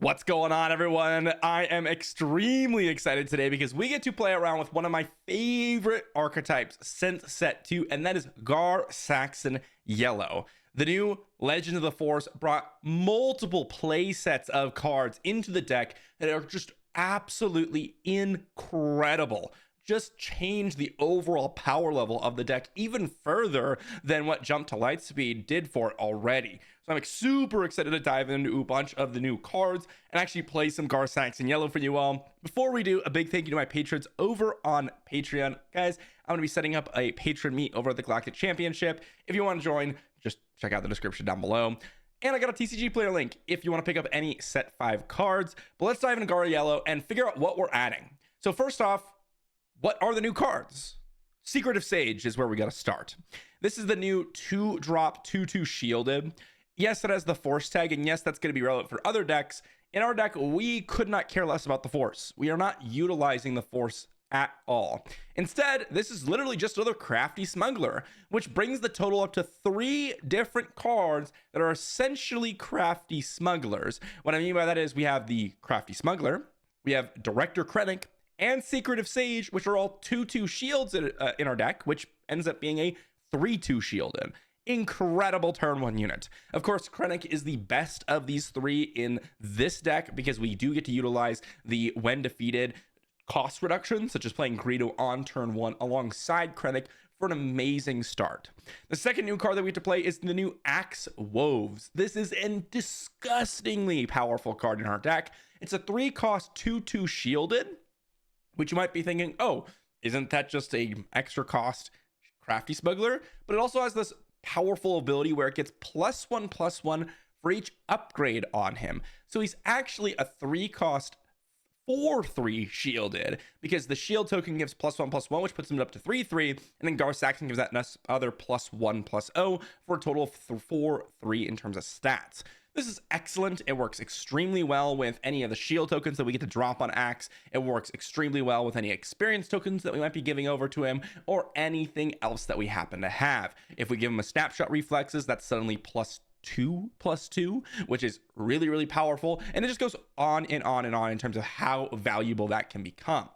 What's going on, everyone? I am extremely excited today because we get to play around with one of my favorite archetypes since set 2, and that is Saxon Yellow. The new Legend of the Force brought multiple play sets of cards into the deck that are just absolutely incredible. Just change the overall power level of the deck even further than what Jump to Lightspeed did for it already. So I'm super excited to dive into a bunch of the new cards and actually play some Saxon Yellow for you all. Before we do, a big thank you to my patrons over on Patreon. Guys, I'm going to be setting up a patron meet over at the Galactic Championship. If you want to join, just check out the description down below. And I got a TCG player link if you want to pick up any set 5 cards. But let's dive into Yellow and figure out what we're adding. So first off, what are the new cards? Secretive Sage is where we got to start. This is the new 2-drop 2/2 shielded. Yes, it has the Force tag, and yes, that's going to be relevant for other decks. In our deck, we could not care less about the Force. We are not utilizing the Force at all. Instead, this is literally just another Crafty Smuggler, which brings the total up to 3 different cards that are essentially Crafty Smugglers. What I mean by that is we have the Crafty Smuggler, we have Director Krennic, and Secretive Sage, which are all 2/2 shields in our deck, which ends up being a 3/2 shielded. Incredible turn 1 unit. Of course, Krennic is the best of these 3 in this deck because we do get to utilize the when defeated cost reduction, such as playing Greedo on turn 1 alongside Krennic for an amazing start. The second new card that we have to play is the new Axe Woves. This is a disgustingly powerful card in our deck. It's a 3-cost 2/2 shielded, which you might be thinking, oh, isn't that just a extra cost Crafty Smuggler? But it also has this powerful ability where it gets +1/+1 for each upgrade on him. So he's actually a 3-cost 4/3 shielded, because the shield token gives +1/+1, which puts him up to 3/3, and then Saxon gives that other +1/+0 for a total of 4/3 in terms of stats. This is excellent. It works extremely well with any of the shield tokens that we get to drop on Axe. It works extremely well with any experience tokens that we might be giving over to him, or anything else that we happen to have. If we give him a snapshot reflexes, that's suddenly +2/+2, which is really, really powerful. And it just goes on and on and on in terms of how valuable that can become.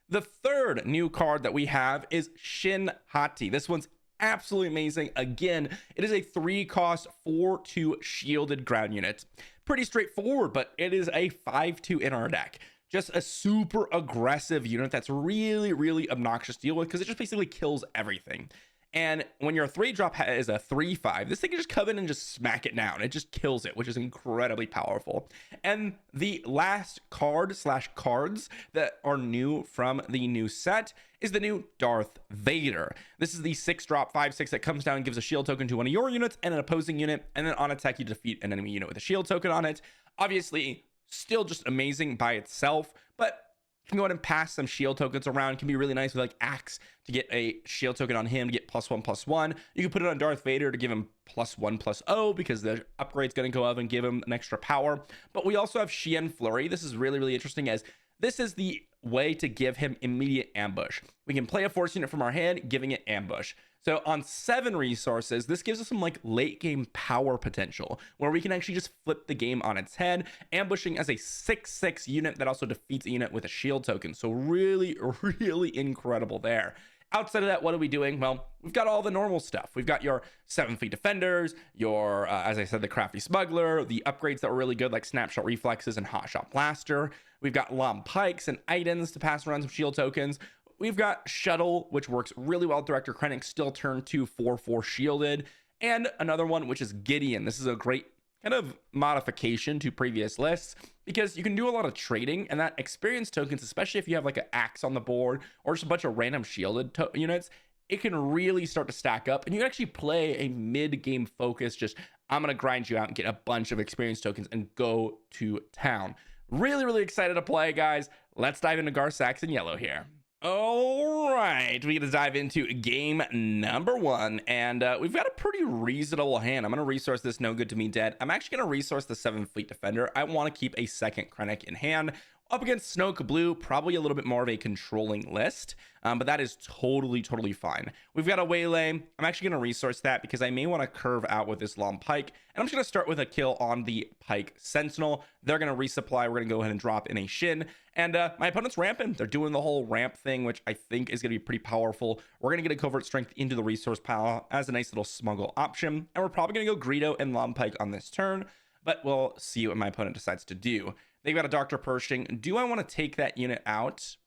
The third new card that we have is Shin Hati. This one's absolutely amazing. Again, it is a 3-cost 4/2 shielded ground unit. Pretty straightforward, but it is a 5/2 in our deck. Just a super aggressive unit that's really, really obnoxious to deal with because it just basically kills everything. And when your 3-drop is a 3/5, this thing can just come in and just smack it down. It just kills it, which is incredibly powerful. And the last cards that are new from the new set is the new Darth Vader. This is the 6-drop 5/6 that comes down and gives a shield token to one of your units and an opposing unit, and then on attack you defeat an enemy unit with a shield token on it. Obviously, still just amazing by itself, but you can go ahead and pass some shield tokens around. It can be really nice with like Axe to get a shield token on him to get +1/+1. You can put it on Darth Vader to give him +1/+0 because the upgrade's going to go up and give him an extra power. But we also have Xian Flurry. This is really, really interesting as this is the way to give him immediate ambush. We can play a force unit from our hand, giving it ambush. So on 7 resources, this gives us some like late game power potential where we can actually just flip the game on its head, ambushing as a 6/6 unit that also defeats a unit with a shield token. So really, really incredible there. Outside of that, what are we doing? Well, we've got all the normal stuff. We've got your 7-feet defenders, your, as I said, the Crafty Smuggler, the upgrades that were really good like Snapshot Reflexes and Hotshot Blaster. We've got Long Pikes and items to pass around some shield tokens. We've got Shuttle, which works really well with Director Krennic, still turn 2 4/4 shielded. And another one, which is Gideon. This is a great kind of modification to previous lists because you can do a lot of trading, and that experience tokens, especially if you have like an Axe on the board or just a bunch of random shielded units, it can really start to stack up, and you can actually play a mid-game focus, just I'm going to grind you out and get a bunch of experience tokens and go to town. Really, really excited to play, guys. Let's dive into Saxon Yellow here. All right, we get to dive into game number 1, and we've got a pretty reasonable hand. I'm going to resource this No Good to Me Dead. I'm actually going to resource the 7-fleet defender. I want to keep a second Krennic in hand. Up against Snoke Blue, probably a little bit more of a controlling list, but that is totally fine. We've got a Waylay. I'm actually going to resource that because I may want to curve out with this Long Pike, and I'm just going to start with a kill on the Pike Sentinel. They're going to resupply. We're going to go ahead and drop in a Shin, and my opponent's ramping. They're doing the whole ramp thing, which I think is going to be pretty powerful. We're going to get a Covert Strength into the resource pile as a nice little smuggle option, and we're probably going to go Greedo and Long Pike on this turn, but we'll see what my opponent decides to do. They've got a Dr. Pershing. Do I want to take that unit out? It's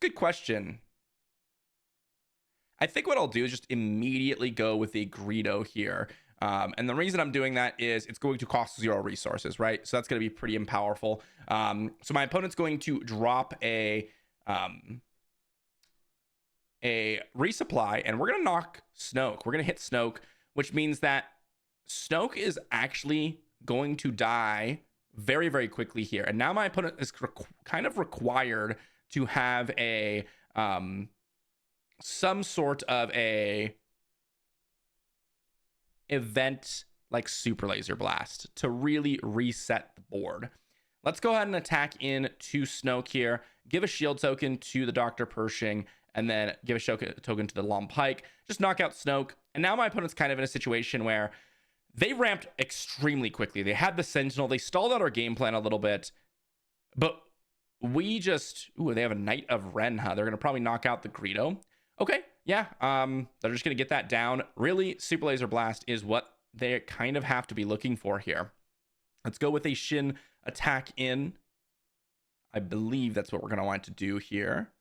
a good question. I think what I'll do is just immediately go with the Greedo here. And the reason I'm doing that is it's going to cost 0 resources, right? So that's going to be pretty powerful. So my opponent's going to drop a resupply, and we're going to knock Snoke. We're going to hit Snoke, which means that Snoke is actually going to die very quickly here, and now my opponent is kind of required to have a some sort of a event like Super Laser Blast to really reset the board. Let's go ahead and attack into Snoke here, give a shield token to the Dr. Pershing, and then give a token to the Long Pike, just knock out Snoke. And now my opponent's kind of in a situation where they ramped extremely quickly. They had the Sentinel. They stalled out our game plan a little bit. But we just... Ooh, they have a Knight of Ren, huh? They're going to probably knock out the Greedo. Okay, yeah. They're just going to get that down. Really, Super Laser Blast is what they kind of have to be looking for here. Let's go with a Shin attack in. I believe that's what we're going to want to do here.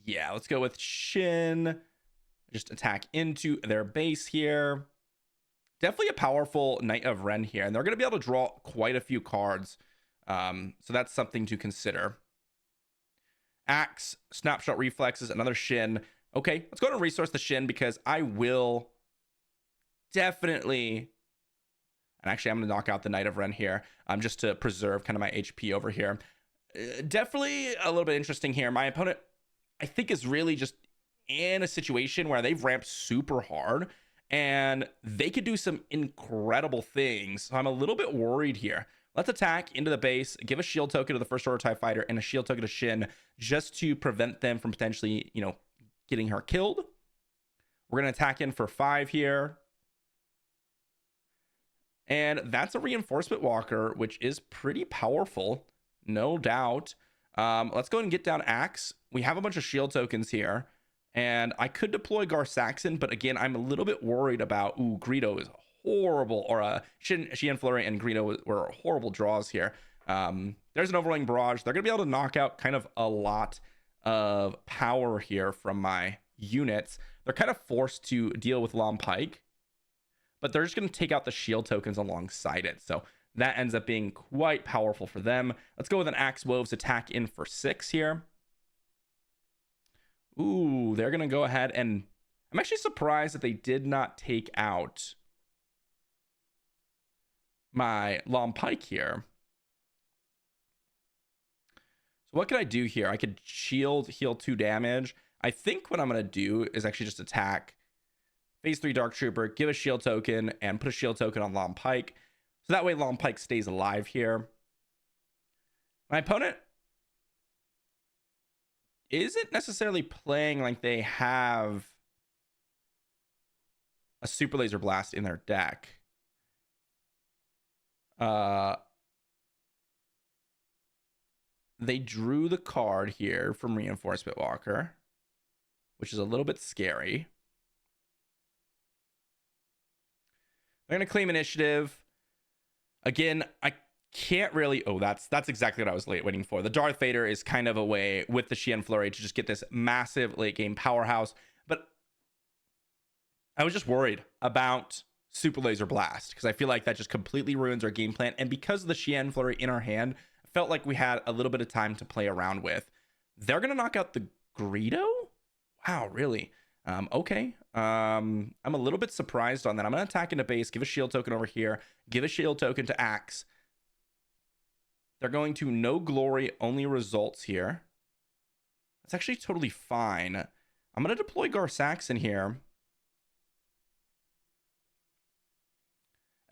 Yeah, let's go with Shin. Just attack into their base here. Definitely a powerful Knight of Ren here, and they're going to be able to draw quite a few cards. So that's something to consider. Axe, Snapshot Reflexes, another Shin. Okay, let's go ahead and resource the Shin because I will definitely... And actually, I'm going to knock out the Knight of Ren here just to preserve kind of my HP over here. Definitely a little bit interesting here. My opponent, I think, is really just in a situation where they've ramped super hard, and they could do some incredible things. So I'm a little bit worried here. Let's attack into the base, give a shield token to the First Order TIE Fighter and a shield token to Shin just to prevent them from potentially, getting her killed. We're going to attack in for 5 here. And that's a Reinforcement Walker, which is pretty powerful, no doubt. Let's go ahead and get down Axe. We have a bunch of shield tokens here. And I could deploy Gar Saxon, but again, I'm a little bit worried about... Ooh, Greedo is horrible. Or Shin Flurry and Greedo were horrible draws here. There's an Overwhelming Barrage. They're going to be able to knock out kind of a lot of power here from my units. They're kind of forced to deal with Long Pike, but they're just going to take out the shield tokens alongside it. So that ends up being quite powerful for them. Let's go with an Axe Woves attack in for 6 here. Ooh, they're going to go ahead and... I'm actually surprised that they did not take out my Long Pike here. So what could I do here? I could shield, heal 2 damage. I think what I'm going to do is actually just attack Phase 3 Dark Trooper, give a shield token, and put a shield token on Long Pike. So that way Long Pike stays alive here. My opponent isn't necessarily playing like they have a Super Laser Blast in their deck. They drew the card here from Reinforcement Walker, which is a little bit scary. They're going to claim initiative. Again, I can't really... Oh, that's exactly what I was waiting for. The Darth Vader is kind of a way with the Shin Flurry to just get this massive late game powerhouse. But I was just worried about Super Laser Blast because I feel like that just completely ruins our game plan. And because of the Shin Flurry in our hand, I felt like we had a little bit of time to play around with. They're going to knock out the Greedo? Wow, really? Okay. I'm a little bit surprised on that. I'm going to attack into base, give a shield token over here, give a shield token to Axe. They're going to no glory, only results here. That's actually totally fine. I'm going to deploy Gar Saxon here.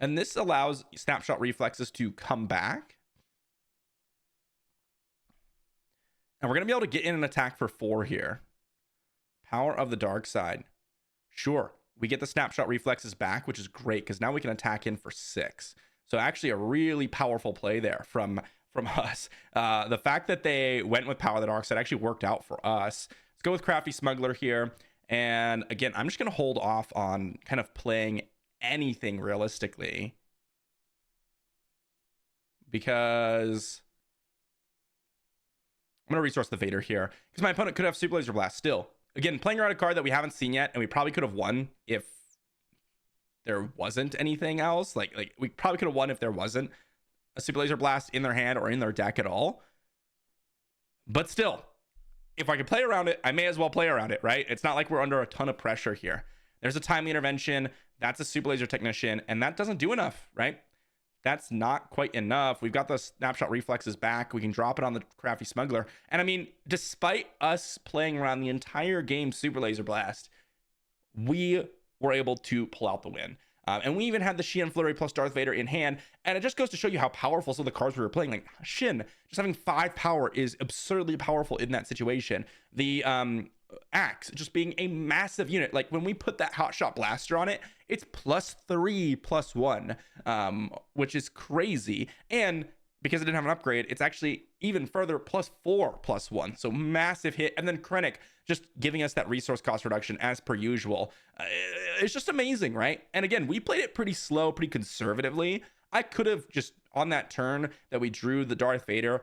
And this allows Snapshot Reflexes to come back. And we're going to be able to get in an attack for 4 here. Power of the Dark Side. Sure, we get the snapshot reflexes back, which is great because now we can attack in for 6. So actually a really powerful play there from us. The fact that they went with Power of the Dark Side actually worked out for us. Let's go with Crafty Smuggler here. And again, I'm just going to hold off on kind of playing anything realistically, because I'm going to resource the Vader here because my opponent could have Super Laser Blast still. Again, playing around a card that we haven't seen yet, and we probably could have won if there wasn't anything else. Like we probably could have won if there wasn't a Super Laser Blast in their hand or in their deck at all. But still, if I could play around it, I may as well play around it, right? It's not like we're under a ton of pressure here. There's a Timely Intervention. That's a Super Laser Technician, and that doesn't do enough, right? That's not quite enough. We've got the snapshot reflexes back. We can drop it on the Crafty Smuggler. And I mean, despite us playing around the entire game Super Laser Blast, we were able to pull out the win. And we even had the Shin Flurry plus Darth Vader in hand. And it just goes to show you how powerful some of the cards we were playing. Like Shin, just having 5 power is absurdly powerful in that situation. The Axe just being a massive unit. Like when we put that Hotshot Blaster on it, it's +3/+1, which is crazy. And because it didn't have an upgrade, it's actually even further +4/+1. So massive hit. And then Krennic just giving us that resource cost reduction as per usual. It's just amazing, right? And again, we played it pretty slow, pretty conservatively. I could have just on that turn that we drew the Darth Vader,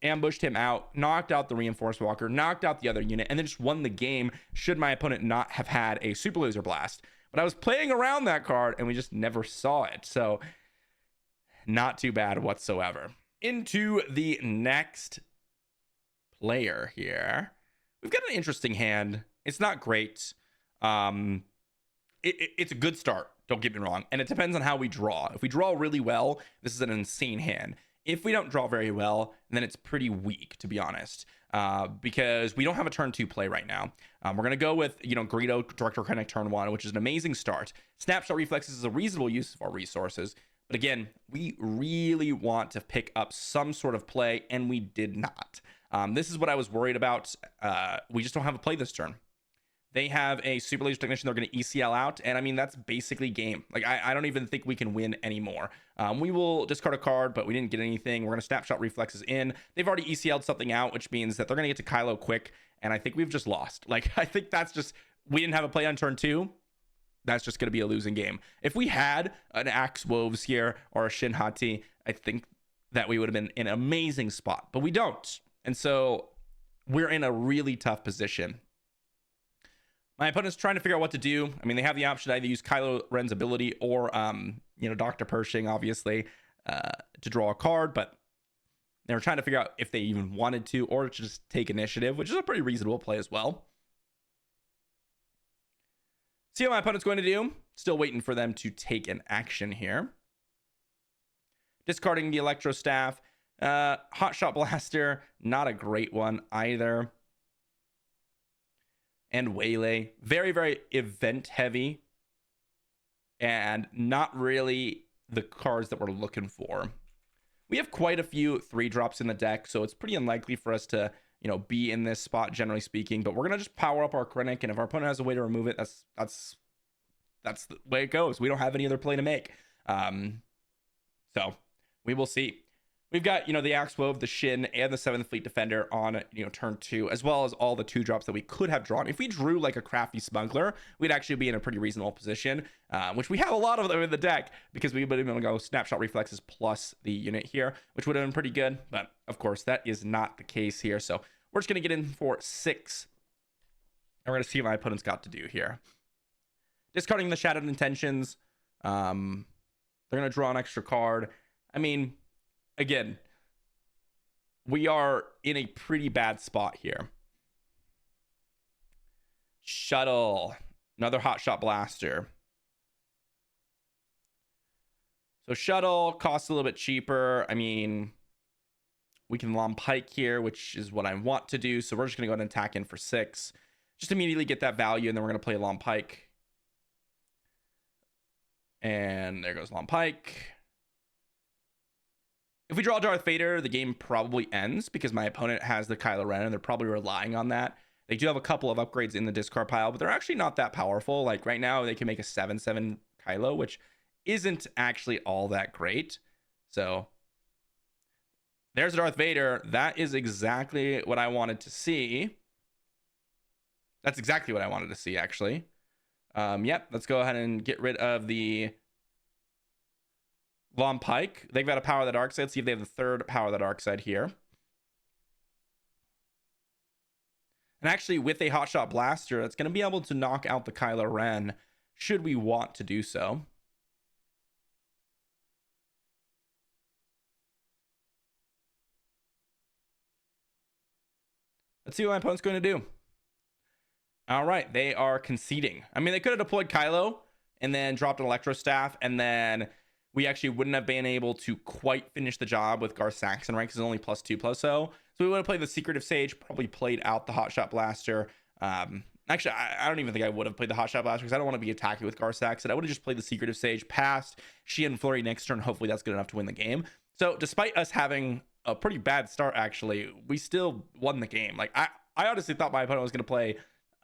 ambushed him out, knocked out the Reinforced Walker, knocked out the other unit, and then just won the game should my opponent not have had a Super Laser Blast. But I was playing around that card and we just never saw it. So not too bad whatsoever. Into the next player here. We've got an interesting hand. It's not great. It's a good start, don't get me wrong. And it depends on how we draw. If we draw really well, this is an insane hand. If we don't draw very well, then it's pretty weak, to be honest, because we don't have a turn 2 play right now. We're going to go with, Greedo, Director Krennic turn 1, which is an amazing start. Snapshot Reflexes is a reasonable use of our resources. But again, we really want to pick up some sort of play, and we did not. This is what I was worried about. We just don't have a play this turn. They have a Super Laser Technician they're going to ECL out, and I mean, that's basically game. Like, I don't even think we can win anymore. We will discard a card, but we didn't get anything. We're going to Snapshot Reflexes in. They've already ECL'd something out, which means that they're going to get to Kylo quick, and I think we've just lost. Like, I think that's just, we didn't have a play on turn 2. That's just going to be a losing game. If we had an Axe Woves here or a Shin Hati, I think that we would have been in an amazing spot, but we don't. And so we're in a really tough position. My opponent's trying to figure out what to do. I mean, they have the option to either use Kylo Ren's ability or, Dr. Pershing, obviously, to draw a card, but they were trying to figure out if they even wanted to or to just take initiative, which is a pretty reasonable play as well. See what my opponent's going to do. Still waiting for them to take an action here. Discarding the Electro Staff. Hotshot Blaster, not a great one either. And Waylay, very, very event heavy. And not really the cards that we're looking for. We have quite a few 3-drops in the deck, so it's pretty unlikely for us to, be in this spot, generally speaking. But we're going to just power up our Krennic, and if our opponent has a way to remove it, that's the way it goes. We don't have any other play to make. So we will see. We've got, the Axe Wove, the Shin, and the 7th Fleet Defender on, turn 2, as well as all the 2-drops that we could have drawn. If we drew like a Crafty Smuggler, we'd actually be in a pretty reasonable position, which we have a lot of them in the deck because we would have been able to go Snapshot Reflexes plus the unit here, which would have been pretty good. But of course, that is not the case here. So we're just going to get in for 6. And we're going to see what my opponent's got to do here. Discarding the Shadowed Intentions. They're going to draw an extra card. I mean, again, we are in a pretty bad spot here. Shuttle. Another Hotshot Blaster. So Shuttle costs a little bit cheaper. I mean, we can Long Pike here, which is what I want to do. So we're just going to go ahead and attack in for 6. Just immediately get that value, and then we're going to play Long Pike. And there goes Long Pike. If we draw Darth Vader, the game probably ends because my opponent has the Kylo Ren and they're probably relying on that. They do have a couple of upgrades in the discard pile, but they're actually not that powerful. Like right now, they can make a 7/7 Kylo, which isn't actually all that great. So there's Darth Vader. That is exactly what I wanted to see. That's exactly what I wanted to see, actually. Yep, let's go ahead and get rid of the Long Pike. They've got a Power of the Dark Side. Let's see if they have the third Power of the Dark Side here. And actually, with a Hotshot Blaster, it's going to be able to knock out the Kylo Ren, should we want to do so. Let's see what my opponent's going to do. All right, they are conceding. I mean, they could have deployed Kylo and then dropped an Electro Staff, and then we actually wouldn't have been able to quite finish the job with Gar Saxon, right? Because it's only +2/+0. So we would have played the Secretive Sage, probably played out the Hotshot Blaster. Actually, I don't even think I would have played the Hotshot Blaster because I don't want to be attacking with Gar Saxon. I would have just played the Secretive Sage, passed She and Flurry next turn. Hopefully that's good enough to win the game. So despite us having a pretty bad start, actually, we still won the game. Like I honestly thought my opponent was going to play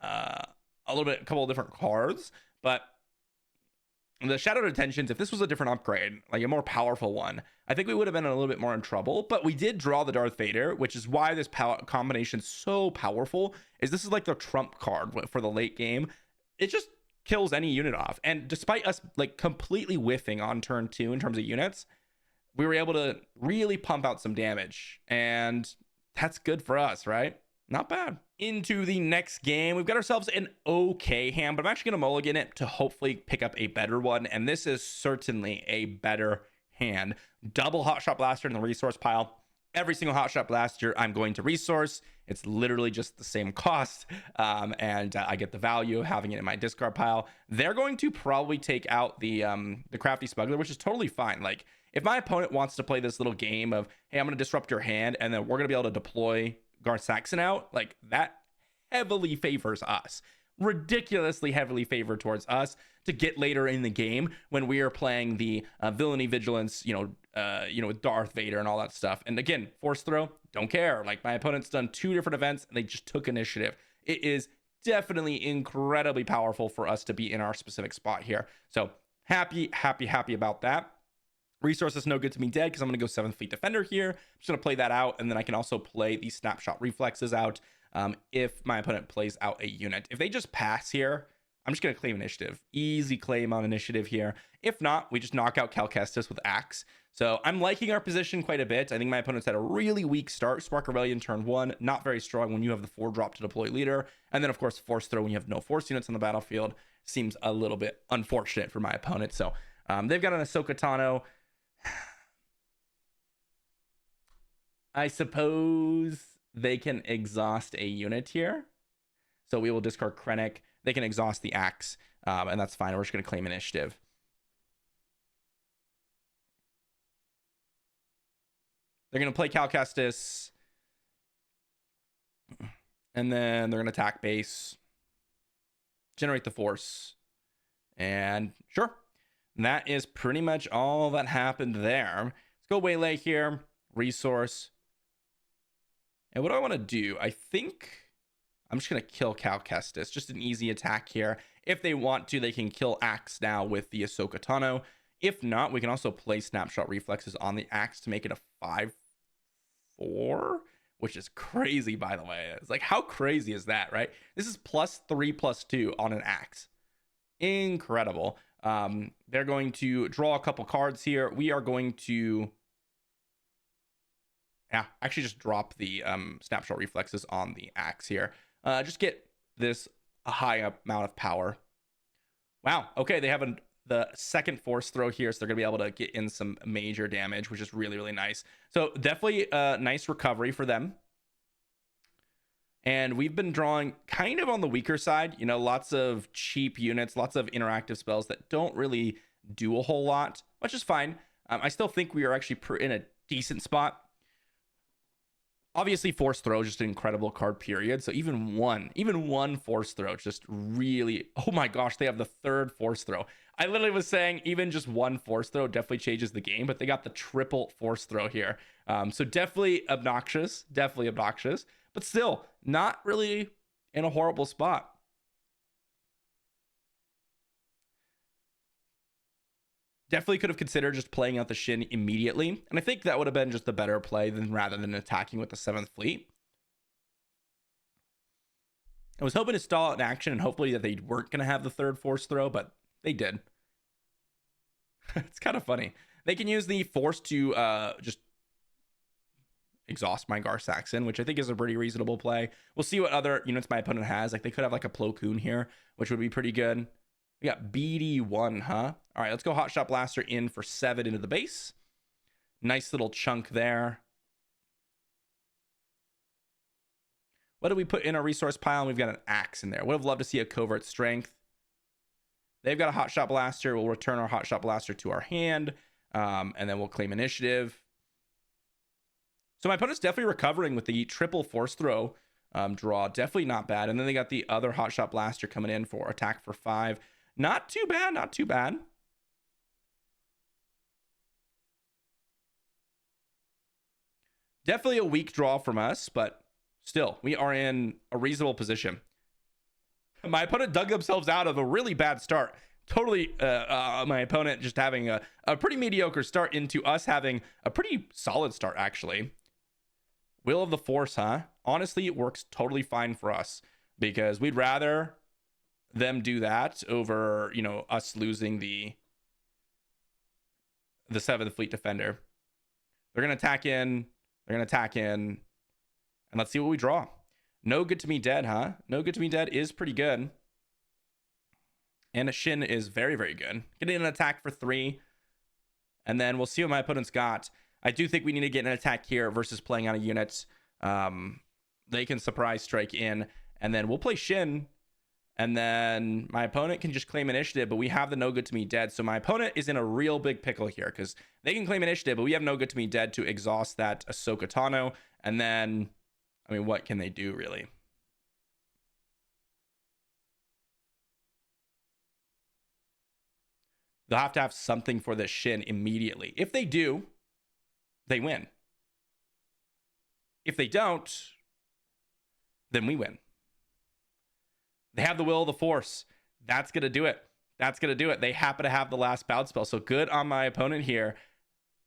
a couple of different cards, but the Shadow Detentions, if this was a different upgrade, like a more powerful one, I think we would have been a little bit more in trouble. But we did draw the Darth Vader, which is why this combination is so powerful. Is this is like the trump card for the late game. It just kills any unit off. And despite us like completely whiffing on turn 2 in terms of units, we were able to really pump out some damage, and that's good for us, right? Not bad. Into the next game, we've got ourselves an okay hand, but I'm actually going to mulligan it to hopefully pick up a better one, and this is certainly a better hand. Double Hotshot Blaster in the resource pile. Every single Hotshot Blaster I'm going to resource. It's literally just the same cost, and I get the value of having it in my discard pile. They're going to probably take out the Crafty Smuggler, which is totally fine. Like, if my opponent wants to play this little game of, hey, I'm going to disrupt your hand, and then we're going to be able to deploy Gar Saxon out, like that heavily favors us, ridiculously heavily favored towards us to get later in the game when we are playing the Villainy Vigilance, with Darth Vader and all that stuff. And again, Force Throw, don't care. Like my opponent's done 2 different events and they just took initiative. It is definitely incredibly powerful for us to be in our specific spot here. So happy about that. Resource is no good to me dead because I'm going to go 7th Fleet Defender here. I'm just going to play that out, and then I can also play the Snapshot Reflexes out if my opponent plays out a unit. If they just pass here, I'm just going to claim initiative. Easy claim on initiative here. If not, we just knock out Cal Kestis with Axe. So I'm liking our position quite a bit. I think my opponent's had a really weak start. Spark Rebellion turn 1, not very strong when you have the 4-drop to deploy leader. And then, of course, Force Throw when you have no Force units on the battlefield seems a little bit unfortunate for my opponent. So they've got an Ahsoka Tano. I suppose they can exhaust a unit here. So we will discard Krennic. They can exhaust the Axe, and that's fine. We're just going to claim initiative. They're going to play Cal Kestis, and then they're going to attack base, generate the Force, and sure. That is pretty much all that happened there. Let's go waylay here, resource. And what do I want to do? I think I'm just going to kill Cal Kestis. Just an easy attack here. If they want to, they can kill Axe now with the Ahsoka Tano. If not, we can also play Snapshot Reflexes on the Axe to make it a 5/4, which is crazy, by the way. It's like, how crazy is that, right? This is +3/+2 on an Axe. Incredible. They're going to draw a couple cards here. We are going to actually just drop the Snapshot Reflexes on the Axe here. Just get this a high amount of power. Wow. Okay, they have the second Force Throw here, so they're going to be able to get in some major damage, which is really, really nice. So definitely a nice recovery for them. And we've been drawing kind of on the weaker side, lots of cheap units, lots of interactive spells that don't really do a whole lot, which is fine. I still think we are actually in a decent spot. Obviously, force throw is just an incredible card, period. So even one force throw just really, oh my gosh, they have the third force throw. I literally was saying even just one force throw definitely changes the game, but they got the triple force throw here. So definitely obnoxious, but still not really in a horrible spot. Definitely could have considered just playing out the Shin immediately. And I think that would have been just a better play than rather than attacking with the 7th fleet. I was hoping to stall in action and hopefully that they weren't going to have the third force throw, but they did. It's kind of funny. They can use the force to just exhaust my Gar Saxon, which I think is a pretty reasonable play. We'll see what other units my opponent has. Like they could have like a Plo Koon here, which would be pretty good. We got BD1, huh? All right, let's go Hot Shot Blaster in for 7 into the base. Nice little chunk there. What did we put in our resource pile? And we've got an axe in there. Would have loved to see a Covert Strength. They've got a Hot Shot Blaster. We'll return our Hot Shot Blaster to our hand, and then we'll claim initiative. So my opponent's definitely recovering with the triple force throw draw. Definitely not bad. And then they got the other Hot Shot Blaster coming in for attack for 5. Not too bad, not too bad. Definitely a weak draw from us, but still, we are in a reasonable position. My opponent dug themselves out of a really bad start. Totally, my opponent just having a pretty mediocre start into us having a pretty solid start, actually. Will of the Force, huh? Honestly, it works totally fine for us because we'd rather them do that over, you know, us losing the 7th Fleet Defender. They're going to attack in. They're going to attack in. And let's see what we draw. No Good to Me Dead, huh? No Good to Me Dead is pretty good. And a Shin is very, very good. Getting an attack for 3. And then we'll see what my opponent's got. I do think we need to get an attack here versus playing on a unit. They can surprise strike in. And then we'll play Shin. And then my opponent can just claim initiative, but we have the No Good to Me Dead. So my opponent is in a real big pickle here because they can claim initiative, but we have No Good to Me Dead to exhaust that Ahsoka Tano. And then, I mean, what can they do really? They'll have to have something for this Shin immediately. If they do, they win. If they don't, then we win. They have the Will of the Force. That's going to do it. That's going to do it. They happen to have the last bout spell. So good on my opponent here.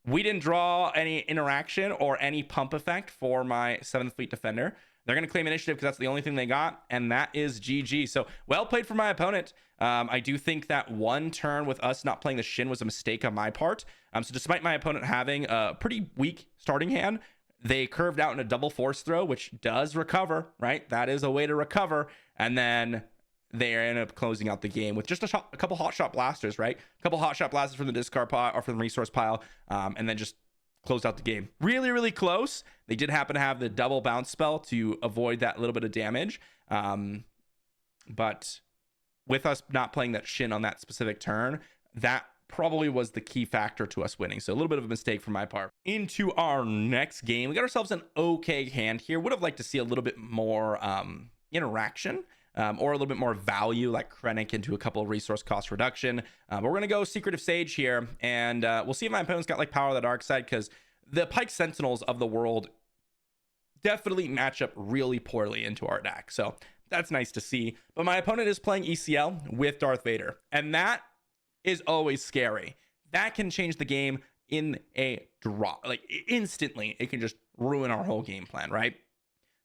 We didn't draw any interaction or any pump effect for my 7th Fleet Defender. They're going to claim initiative because that's the only thing they got. And that is GG. So well played for my opponent. I do think that one turn with us not playing the Shin was a mistake on my part. So despite my opponent having a pretty weak starting hand, they curved out in a double force throw, which does recover, right? That is a way to recover. And then they end up closing out the game with just a couple Hot Shot Blasters, right? A couple Hot Shot Blasters from the discard pile or from the resource pile, and then just closed out the game. Really, really close. They did happen to have the double bounce spell to avoid that little bit of damage. But with us not playing that Shin on that specific turn, that probably was the key factor to us winning. So a little bit of a mistake from my part. Into our next game, we got ourselves an okay hand here. Would have liked to see a little bit more interaction or a little bit more value, like Krennic into a couple of resource cost reduction. But we're going to go Secretive Sage here, and we'll see if my opponent's got like Power of the Dark Side, because the Pike Sentinels of the world definitely match up really poorly into our deck. So that's nice to see. But my opponent is playing ECL with Darth Vader, and that is always scary. That can change the game in a drop, like instantly. It can just ruin our whole game plan, right?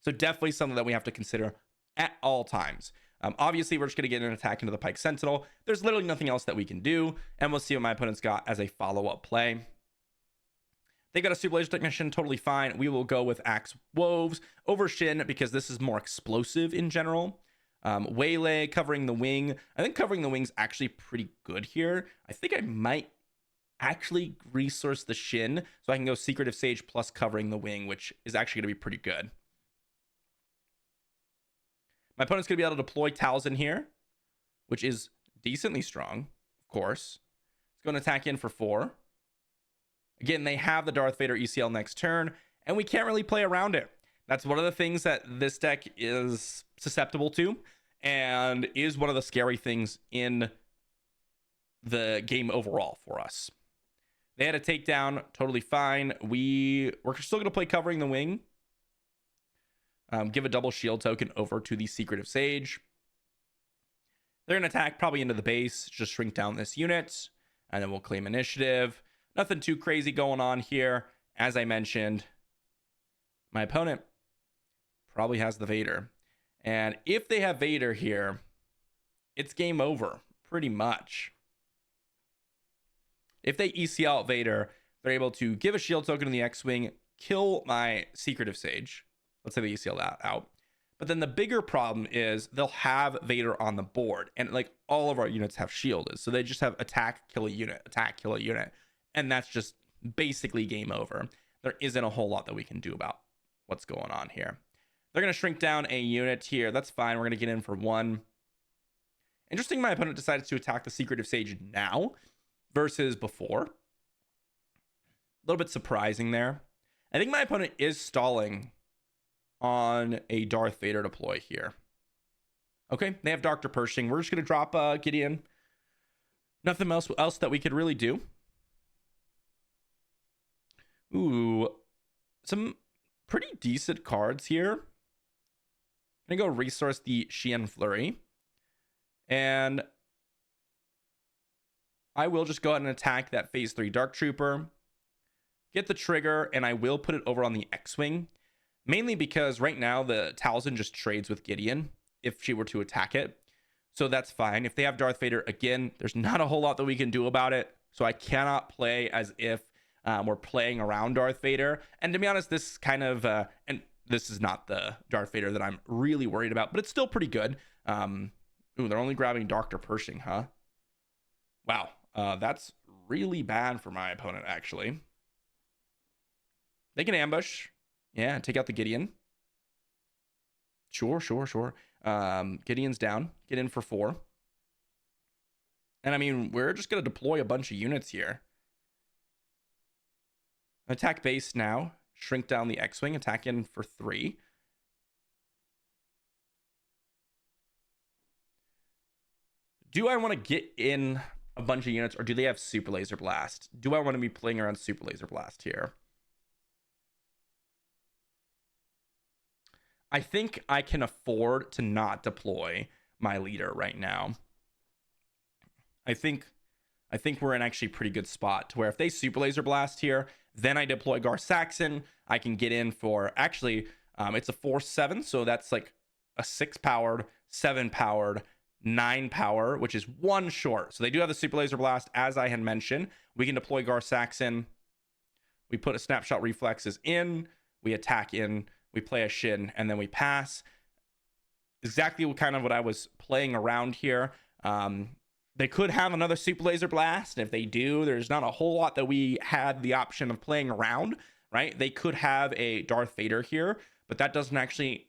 So definitely something that we have to consider at all times. Obviously, we're just going to get an attack into the Pike Sentinel. There's literally nothing else that we can do, and we'll see what my opponent's got as a follow-up play. They got a Super Laser Technician, totally fine. We will go with Axe Woves over Shin because this is more explosive in general. Waylay, Covering the Wing. I think Covering the Wing's actually pretty good here. I think I might actually resource the Shin so I can go Secretive Sage plus Covering the Wing, which is actually going to be pretty good. My opponent's going to be able to deploy Talzin here, which is decently strong, of course. It's going to attack in for 4. Again, they have the Darth Vader ECL next turn, and we can't really play around it. That's one of the things that this deck is susceptible to, and is one of the scary things in the game overall for us. They had a takedown, totally fine. We're still going to play covering the wing. Give a double shield token over to the Secretive Sage. They're going to attack probably into the base, just shrink down this unit, and then we'll claim initiative. Nothing too crazy going on here. As I mentioned, my opponent probably has the Vader. And if they have Vader here, it's game over, pretty much. If they ECL out Vader, they're able to give a shield token to the X-Wing, kill my Secretive Sage. Let's say they ECL that out. But then the bigger problem is they'll have Vader on the board. And like all of our units have shielded. So they just have attack, kill a unit, attack, kill a unit. And that's just basically game over. There isn't a whole lot that we can do about what's going on here. They're going to shrink down a unit here. That's fine. We're going to get in for one. Interesting, my opponent decided to attack the Secretive Sage now versus before. A little bit surprising there. I think my opponent is stalling on a Darth Vader deploy here. Okay, they have Dr. Pershing. We're just going to drop Gideon. Nothing else that we could really do. Ooh, some pretty decent cards here. I'm going to go resource the Xian Flurry. And I will just go ahead and attack that Phase 3 Dark Trooper. Get the trigger, and I will put it over on the X-Wing. Mainly because right now the Talzin just trades with Gideon if she were to attack it. So that's fine. If they have Darth Vader, again, there's not a whole lot that we can do about it. So I cannot play as if we're playing around Darth Vader. And to be honest, this kind of... and this is not the Darth Vader that I'm really worried about, but it's still pretty good. Ooh, they're only grabbing Dr. Pershing, huh? Wow. That's really bad for my opponent, actually. They can ambush. Yeah, take out the Gideon. Sure. Gideon's down. Get in for 4. And I mean, we're just going to deploy a bunch of units here. Attack base now. Shrink down the X-Wing. Attack in for 3. Do I want to get in a bunch of units, or do they have Super Laser Blast? Do I want to be playing around Super Laser Blast here? I think I can afford to not deploy my leader right now. I think we're in actually a pretty good spot to where if they Super Laser Blast here, then I deploy Gar Saxon. I can get in for, actually, it's a 4/7, so that's like a 6 powered, 7 powered, 9 power, which is 1 short. So they do have the Super Laser Blast, as I had mentioned. We can deploy Gar Saxon. We put a Snapshot Reflexes in. We attack in. We play a Shin, and then we pass. Exactly kind of what I was playing around here. They could have another Super Laser Blast, and if they do, there's not a whole lot that we had the option of playing around, right? They could have a Darth Vader here, but that doesn't actually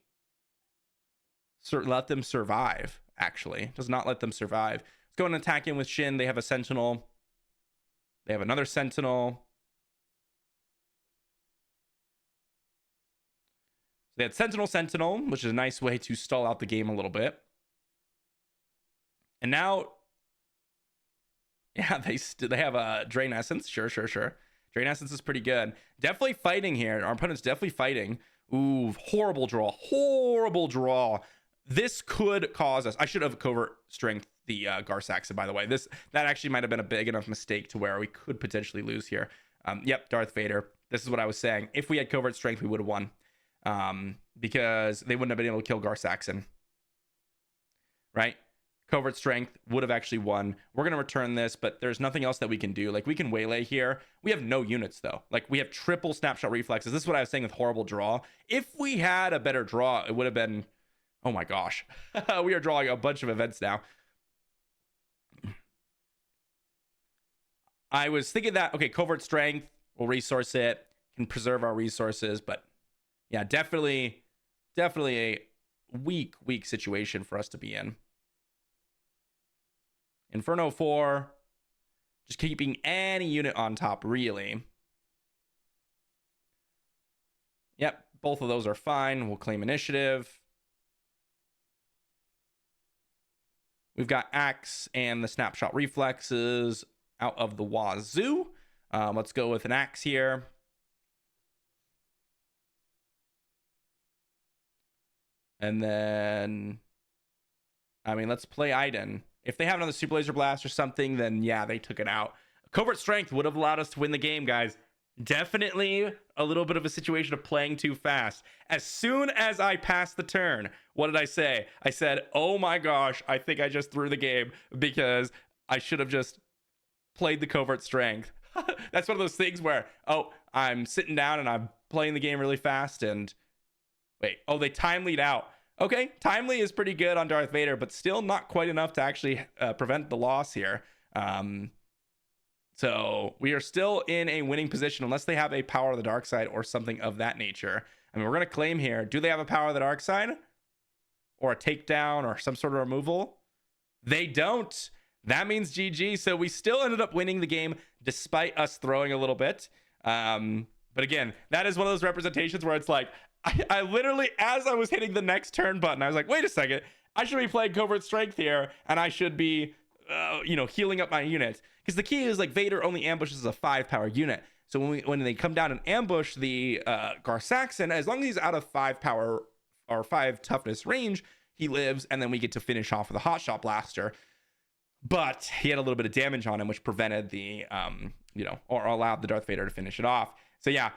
let them survive, actually. Does not let them survive. Let's go and attack in with Shin. They have a Sentinel. They have another Sentinel. They had Sentinel, which is a nice way to stall out the game a little bit. And now, yeah, they have a Drain Essence. Sure. Drain Essence is pretty good. Definitely fighting here. Our opponent's definitely fighting. Ooh, horrible draw. This could cause us... I should have Covert Strength the Gar Saxon, by the way. That actually might have been a big enough mistake to where we could potentially lose here. Yep, Darth Vader. This is what I was saying. If we had Covert Strength, we would have won. Because they wouldn't have been able to kill Gar Saxon. Right? Covert Strength would have actually won. We're going to return this, but there's nothing else that we can do. Like, we can waylay here. We have no units, though. Like, we have triple Snapshot Reflexes. This is what I was saying with horrible draw. If we had a better draw, it would have been... Oh my gosh. We are drawing a bunch of events now. I was thinking that, okay, Covert Strength, we'll resource it, can preserve our resources, but yeah, definitely a weak situation for us to be in. Inferno 4, just keeping any unit on top, really. Yep, both of those are fine. We'll claim initiative. We've got Axe and the Snapshot Reflexes out of the wazoo. Let's go with an Axe here. And then, I mean, let's play Iden. If they have another Super Laser Blast or something, then yeah, they took it out. Covert Strength would have allowed us to win the game, guys. Definitely a little bit of a situation of playing too fast. As soon as I passed the turn, what did I say? I said, oh my gosh, I think I just threw the game because I should have just played the Covert Strength. That's one of those things where, oh, I'm sitting down and I'm playing the game really fast and wait, oh, they timelied out. Okay, timely is pretty good on Darth Vader, but still not quite enough to actually prevent the loss here. So we are still in a winning position unless they have a Power of the Dark Side or something of that nature. I mean, we're going to claim here. Do they have a Power of the Dark Side? Or a takedown or some sort of removal? They don't. That means GG. So we still ended up winning the game despite us throwing a little bit. But again, that is one of those representations where it's like, I literally, as I was hitting the next turn button, I was like, wait a second. I should be playing Covert Strength here. And I should be, healing up my units. Because the key is like Vader only ambushes a 5-power unit. So when they come down and ambush the Gar Saxon, as long as he's out of 5 power or 5 toughness range, he lives, and then we get to finish off with a Hotshot Blaster. But he had a little bit of damage on him, which prevented the, or allowed the Darth Vader to finish it off. So yeah,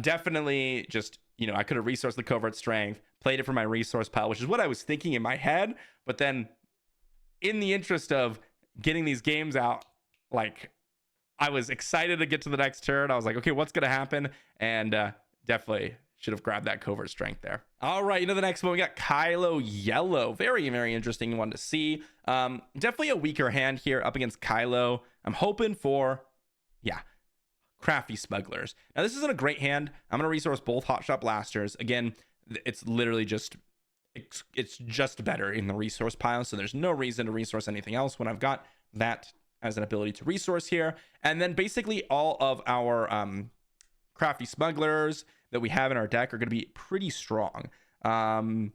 definitely just, I could have resourced the Covert Strength, played it for my resource pile, which is what I was thinking in my head. But then in the interest of getting these games out, like, I was excited to get to the next turn. I was like, okay, what's going to happen? And definitely should have grabbed that Covert Strength there. All right, the next one, we got Kylo Yellow. Very, very interesting one to see. Definitely a weaker hand here up against Kylo. I'm hoping for, Crafty Smugglers. Now, this isn't a great hand. I'm going to resource both Hotshot Blasters. Again, it's literally just, it's just better in the resource pile, so there's no reason to resource anything else when I've got that as an ability to resource here. And then basically all of our Crafty Smugglers that we have in our deck are going to be pretty strong. Not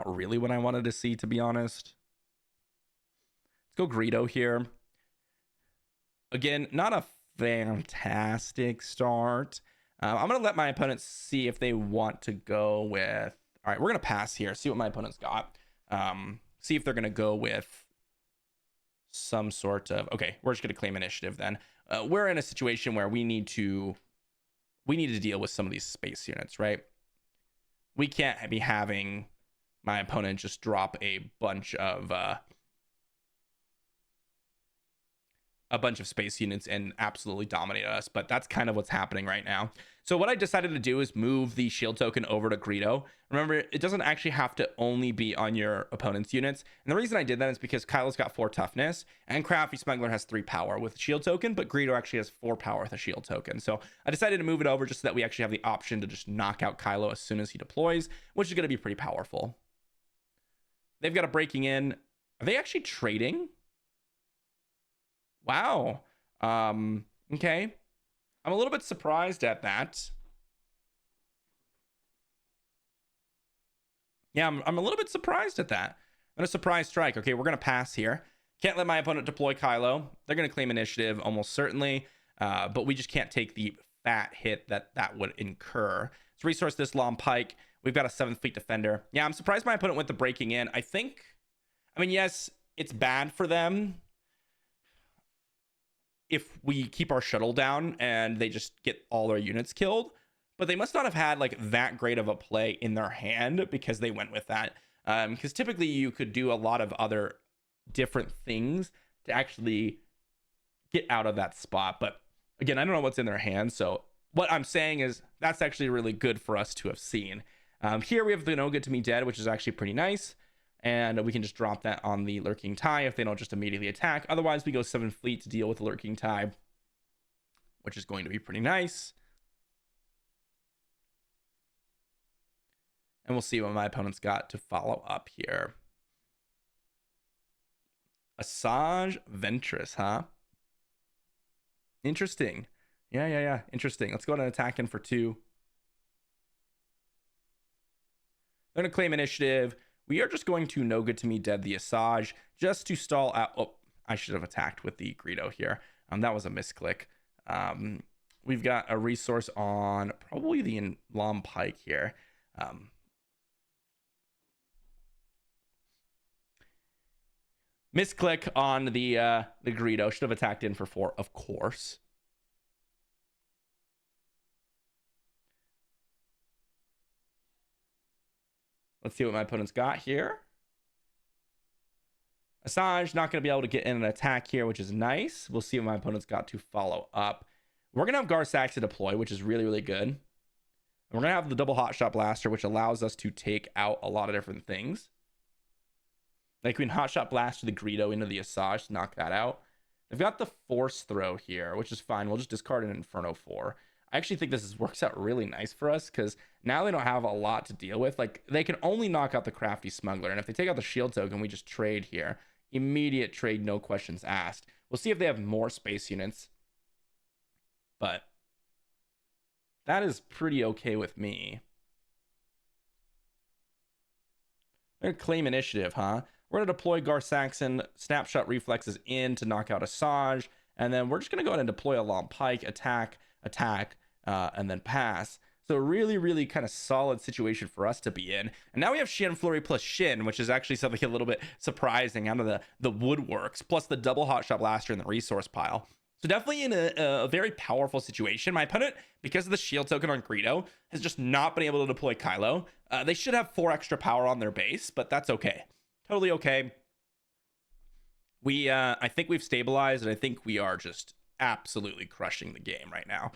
really what I wanted to see, to be honest. Let's go Greedo here. Again, not a fantastic start. I'm going to let my opponents see if they want to go with... All right, we're going to pass here, see what my opponent's got. See if they're going to go with some sort of... Okay, we're just going to claim initiative then. We're in a situation where we need to deal with some of these space units, right? We can't be having my opponent just drop a bunch of space units and absolutely dominate us, but that's kind of what's happening right now. So what I decided to do is move the shield token over to Greedo. Remember, it doesn't actually have to only be on your opponent's units. And the reason I did that is because Kylo's got 4 toughness and Crafty Smuggler has 3 power with shield token, but Greedo actually has 4 power with a shield token. So I decided to move it over just so that we actually have the option to just knock out Kylo as soon as he deploys, which is going to be pretty powerful. They've got a breaking in. Are they actually trading? Wow. Okay. I'm a little bit surprised at that. Yeah, I'm a little bit surprised at that. And a surprise strike. Okay, we're going to pass here. Can't let my opponent deploy Kylo. They're going to claim initiative almost certainly. But we just can't take the fat hit that would incur. Let's resource this Long Pike. We've got a 7th Fleet Defender. Yeah, I'm surprised my opponent went the breaking in. I mean, yes, it's bad for them if we keep our shuttle down and they just get all their units killed, but they must not have had like that great of a play in their hand because they went with that. Because typically you could do a lot of other different things to actually get out of that spot. But again, I don't know what's in their hand. So what I'm saying is that's actually really good for us to have seen. Here we have the No Good to Me Dead, which is actually pretty nice. And we can just drop that on the Lurking Tie if they don't just immediately attack. Otherwise, we go 7 Fleet to deal with the Lurking Tie, which is going to be pretty nice. And we'll see what my opponent's got to follow up here. Asajj Ventress, huh? Interesting. Yeah. Interesting. Let's go ahead and attack in for 2. They're going to claim initiative. We are just going to no good to me dead the Asajj just to stall out. Oh, I should have attacked with the Greedo here. That was a misclick. We've got a resource on probably the Lom Pike here. Misclick on the Greedo. Should have attacked in for 4, of course. Let's see what my opponent's got here. Asajj not going to be able to get in an attack here, which is nice. We'll see what my opponent's got to follow up. We're going to have Gar Saxon deploy, which is really, really good. And we're going to have the double Hotshot Blaster, which allows us to take out a lot of different things. Like we can Hotshot Blast the Greedo into the Asajj to knock that out. They've got the Force Throw here, which is fine. We'll just discard an Inferno 4. I actually think this works out really nice for us because now they don't have a lot to deal with. Like they can only knock out the Crafty Smuggler. And if they take out the shield token, we just trade here. Immediate trade, no questions asked. We'll see if they have more space units. But that is pretty okay with me. They're going to claim initiative, huh? We're going to deploy Gar Saxon, Snapshot Reflexes in to knock out Asajj. And then we're just going to go ahead and deploy a Lom Pike, attack, and then pass. So really, really kind of solid situation for us to be in. And now we have Shin Flurry plus Shin, which is actually something a little bit surprising out of the woodworks, plus the double Hotshot Blaster in the resource pile. So definitely in a very powerful situation. My opponent, because of the shield token on Greedo, has just not been able to deploy Kylo. They should have 4 extra power on their base, but that's okay. Totally okay. I think we've stabilized, and I think we are just absolutely crushing the game right now.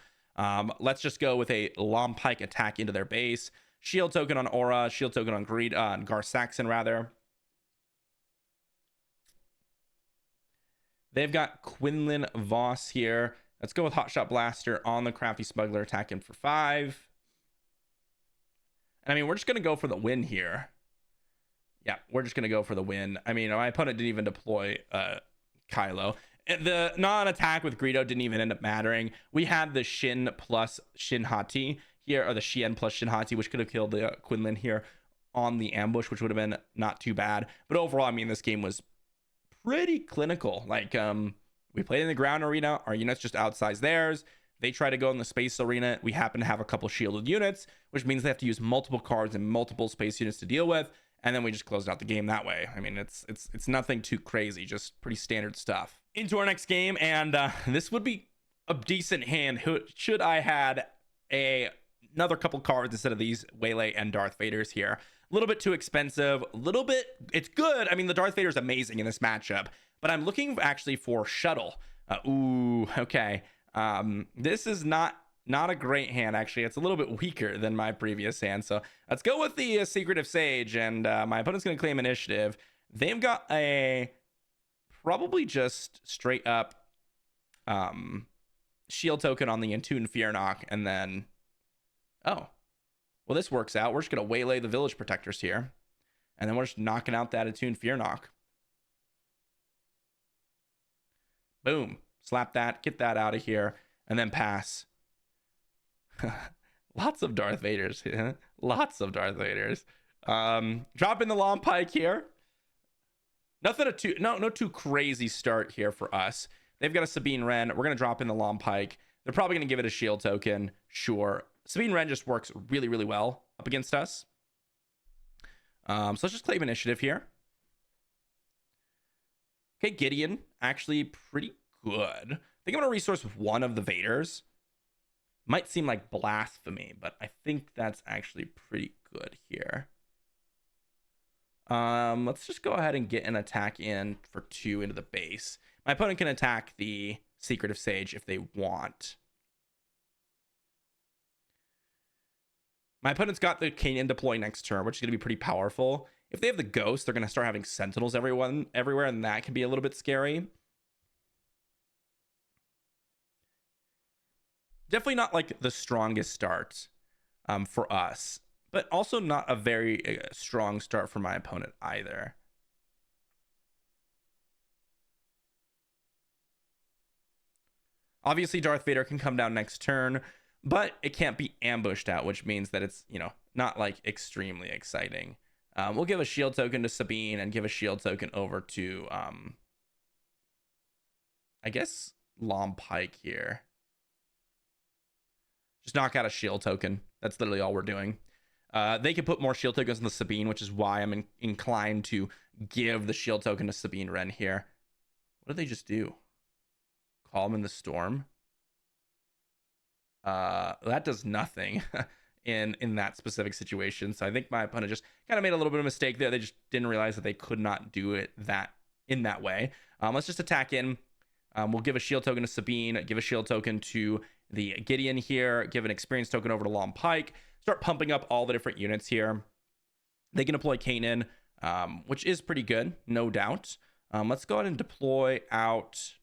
Let's just go with a Lom Pike attack into their base. Shield token on Aura, shield token on Gar Saxon, rather. They've got Quinlan Voss here. Let's go with Hotshot Blaster on the Crafty Smuggler, attack him for 5. And I mean, we're just going to go for the win here. Yeah, we're just going to go for the win. I mean, my opponent didn't even deploy Kylo. The non-attack with Greedo didn't even end up mattering. We had the Shin plus Shin Hati here, or the Shien plus Shin Hati, which could have killed the Quinlan here on the ambush, which would have been not too bad. But overall, I mean, this game was pretty clinical. Like, we played in the ground arena. Our units just outsize theirs. They try to go in the space arena. We happen to have a couple shielded units, which means they have to use multiple cards and multiple space units to deal with. And then we just closed out the game that way. I mean, it's nothing too crazy, just pretty standard stuff. Into our next game, and this would be a decent hand should I had another couple cards instead of these Waylay and Darth Vaders here. A little bit too expensive, a little bit, it's good. I mean, the Darth Vader is amazing in this matchup, but I'm looking actually for Shuttle. Ooh, okay. This is not a great hand, actually. It's a little bit weaker than my previous hand. So let's go with the Secretive Sage, and my opponent's going to claim initiative. They've got a probably just straight up shield token on the Intune Fear Knock, and then, oh, well, this works out. We're just going to waylay the Village Protectors here, and then we're just knocking out that Intune Fear Knock. Boom. Slap that, get that out of here, and then pass. Lots of Darth Vaders. Lots of Darth Vaders. Dropping the Lom Pike here. No too crazy start here for us. They've got a Sabine Wren. We're going to drop in the Lom Pike. They're probably going to give it a shield token. Sure. Sabine Wren just works really, really well up against us. So let's just claim initiative here. Okay, Gideon. Actually pretty good. I think I'm going to resource one of the Vaders. Might seem like blasphemy, but I think that's actually pretty good here. Let's just go ahead and get an attack in for 2 into the base. My opponent can attack the Secretive Sage if they want. My opponent's got the Kanan deploy next turn, which is going to be pretty powerful. If they have the Ghost, they're going to start having Sentinels everywhere, and that can be a little bit scary. Definitely not like the strongest start for us, but also not a very strong start for my opponent either. Obviously, Darth Vader can come down next turn. but it can't be ambushed out, which means that it's, not like extremely exciting. We'll give a shield token to Sabine and give a shield token over to, I guess, Lom Pike here. Just knock out a shield token. That's literally all we're doing. They can put more shield tokens on the Sabine, which is why I'm inclined to give the shield token to Sabine Wren here. What did they just do? Calm in the Storm. That does nothing in that specific situation. So I think my opponent just kind of made a little bit of a mistake there. They just didn't realize that they could not do it in that way. Let's just attack in. We'll give a shield token to Sabine, give a shield token to the Gideon here, give an experience token over to Lom Pike, start pumping up all the different units here. They can deploy Kanan, which is pretty good, no doubt. Let's go ahead and deploy out.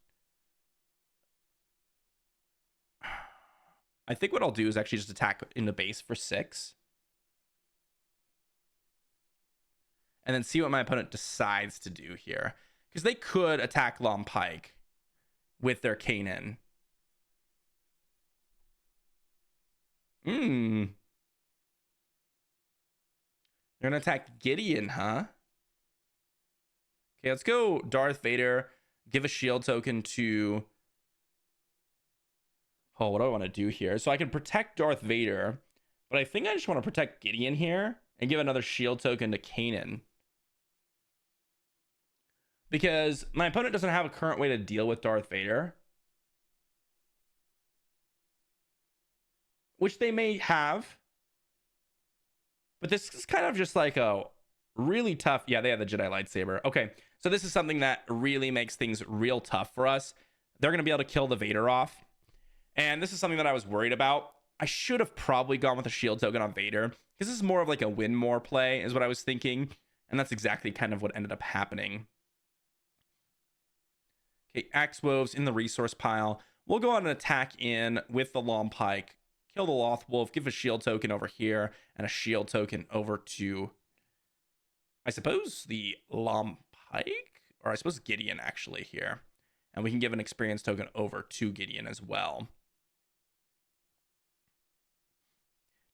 I think what I'll do is actually just attack in the base for 6. And then see what my opponent decides to do here. Because they could attack Lom Pike with their Kanan. They're going to attack Gideon, huh? Okay, let's go Darth Vader. Give a shield token to... Oh, what do I want to do here? So I can protect Darth Vader, but I think I just want to protect Gideon here and give another shield token to Kanan. Because my opponent doesn't have a current way to deal with Darth Vader. Which they may have. But this is kind of just like a really tough... Yeah, they have the Jedi lightsaber. Okay, so this is something that really makes things real tough for us. They're going to be able to kill the Vader off. And this is something that I was worried about. I should have probably gone with a shield token on Vader. Because this is more of like a win more play is what I was thinking. And that's exactly kind of what ended up happening. Okay, Axe Wolves in the resource pile. We'll go on and attack in with the Lom Pike. Kill the Loth Wolf. Give a shield token over here. And a shield token over to, I suppose, the Lom Pike? Or I suppose Gideon actually here. And we can give an experience token over to Gideon as well.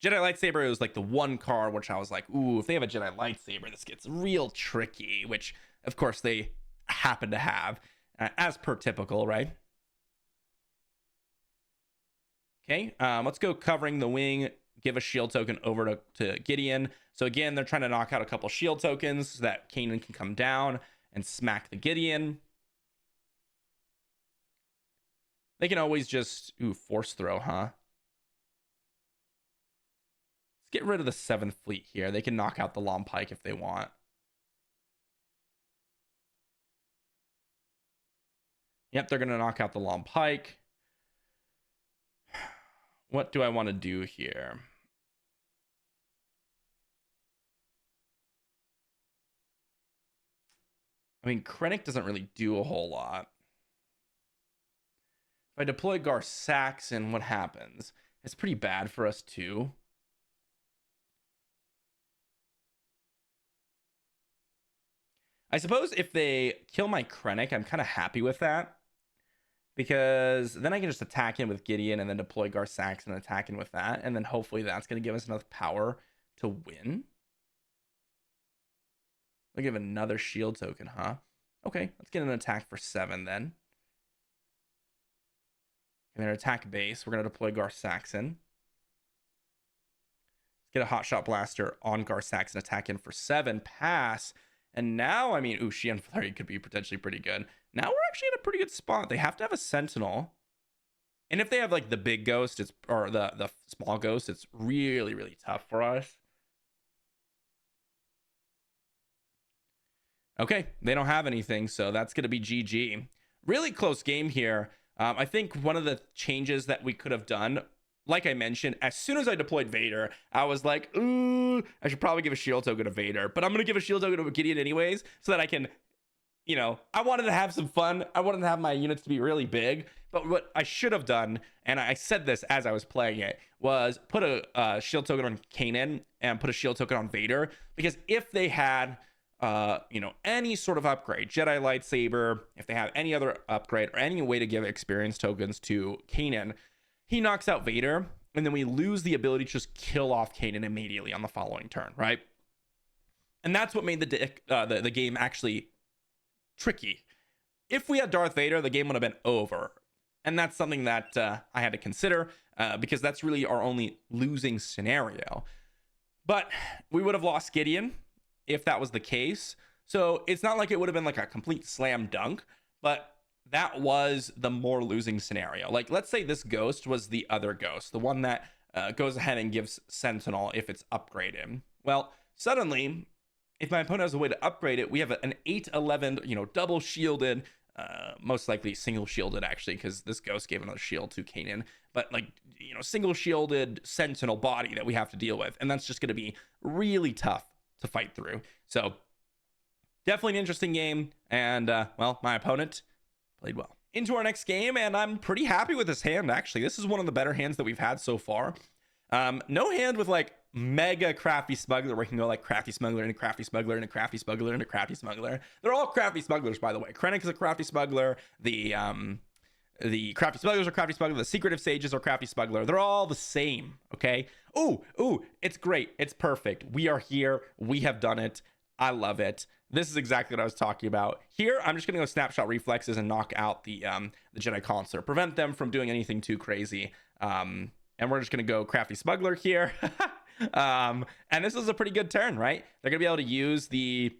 Jedi lightsaber was like the one card which I was like, ooh, if they have a Jedi lightsaber, this gets real tricky, which of course they happen to have, as per typical, right? Okay, let's go covering the wing, give a shield token over to Gideon. So again, they're trying to knock out a couple shield tokens so that Kanan can come down and smack the Gideon. They can always just, force throw, huh? Let's get rid of the 7th Fleet here. They can knock out the Lom Pike if they want. Yep, they're going to knock out the Lom Pike. What do I want to do here? I mean, Krennic doesn't really do a whole lot. If I deploy Gar Saxon, what happens? It's pretty bad for us too. I suppose if they kill my Krennic, I'm kind of happy with that. Because then I can just attack in with Gideon and then deploy Gar Saxon and attack in with that. And then hopefully that's going to give us enough power to win. I'll give another shield token, huh? Okay, let's get an attack for 7 then. And then attack base. We're going to deploy Gar Saxon. Let's get a Hotshot Blaster on Gar Saxon. Attack in for 7. Pass. And now, I mean, Shian Flurry could be potentially pretty good. Now we're actually in a pretty good spot. They have to have a Sentinel. And if they have, like, the big ghost, or the small ghost, it's really, really tough for us. Okay, they don't have anything, so that's going to be GG. Really close game here. I think one of the changes that we could have done, like I mentioned, as soon as I deployed Vader, I was like, ooh, I should probably give a shield token to Vader. But I'm going to give a shield token to Gideon anyways, so that I can, I wanted to have some fun. I wanted to have my units to be really big. But what I should have done, and I said this as I was playing it, was put a shield token on Kanan and put a shield token on Vader. Because if they had... any sort of upgrade, Jedi lightsaber, if they have any other upgrade or any way to give experience tokens to Kanan, he knocks out Vader and then we lose the ability to just kill off Kanan immediately on the following turn, right? And that's what made the game actually tricky. If we had Darth Vader, the game would have been over. And that's something that I had to consider because that's really our only losing scenario. But we would have lost Gideon if that was the case. So it's not like it would have been like a complete slam dunk, but that was the more losing scenario. Like, let's say this ghost was the other ghost, the one that goes ahead and gives Sentinel if it's upgraded. Well, suddenly, if my opponent has a way to upgrade it, we have an 8/11, double shielded, most likely single shielded actually, because this ghost gave another shield to Kanan, but like, single shielded Sentinel body that we have to deal with. And that's just going to be really tough to fight through. So definitely an interesting game. And well, my opponent played well. Into our next game, and I'm pretty happy with this hand, actually. This is one of the better hands that we've had so far. No hand with like mega crafty smuggler where you can go like crafty smuggler and a crafty smuggler and a crafty smuggler and a crafty smuggler. They're all crafty smugglers, by the way. Krennic is a crafty smuggler. The crafty smugglers are crafty smuggler. The secretive sages are crafty smuggler. They're all the same. Okay. Ooh, it's great. It's perfect. We are here. We have done it. I love it. This is exactly what I was talking about. Here, I'm just going to go snapshot reflexes and knock out the Jedi Consular. Prevent them from doing anything too crazy. And we're just going to go crafty smuggler here. And this is a pretty good turn, right? They're going to be able to use the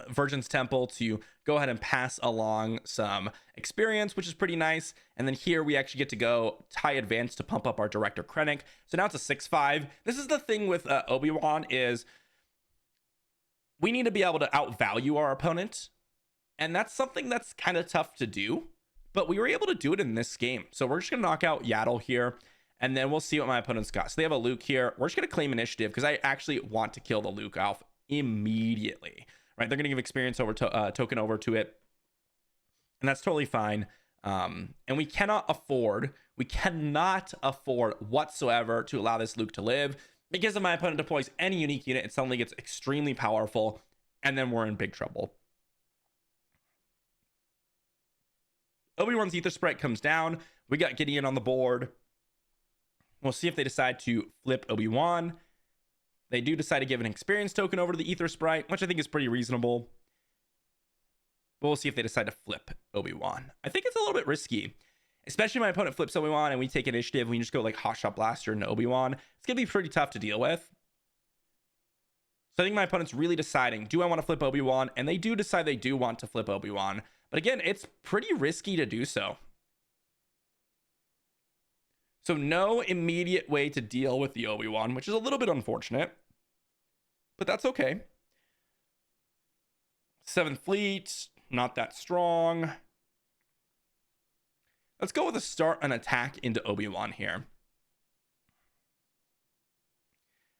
Virgin's Temple to go ahead and pass along some experience, which is pretty nice. And then here we actually get to go tie advance to pump up our Director Krennic. So now it's a 6/5. This is the thing with Obi-Wan is we need to be able to outvalue our opponent. And that's something that's kind of tough to do. But we were able to do it in this game. So we're just going to knock out Yaddle here. And then we'll see what my opponent's got. So they have a Luke here. We're just going to claim initiative because I actually want to kill the Luke off immediately. Right? They're going to give experience over to token over to it. And that's totally fine. And we cannot afford whatsoever to allow this Luke to live. Because if my opponent deploys any unique unit, it suddenly gets extremely powerful. And then we're in big trouble. Obi-Wan's Ether Sprite comes down. We got Gideon on the board. We'll see if they decide to flip Obi-Wan. They do decide to give an experience token over to the Ether Sprite, which I think is pretty reasonable. But we'll see if they decide to flip Obi-Wan. I think it's a little bit risky. Especially if my opponent flips Obi-Wan and we take initiative and we just go like Hotshot Blaster into Obi-Wan. It's going to be pretty tough to deal with. So I think my opponent's really deciding, do I want to flip Obi-Wan? And they do decide they do want to flip Obi-Wan. But again, it's pretty risky to do so. So no immediate way to deal with the Obi-Wan, which is a little bit unfortunate. But that's okay. 7th Fleet, not that strong. Let's go with a start an attack into Obi-Wan here.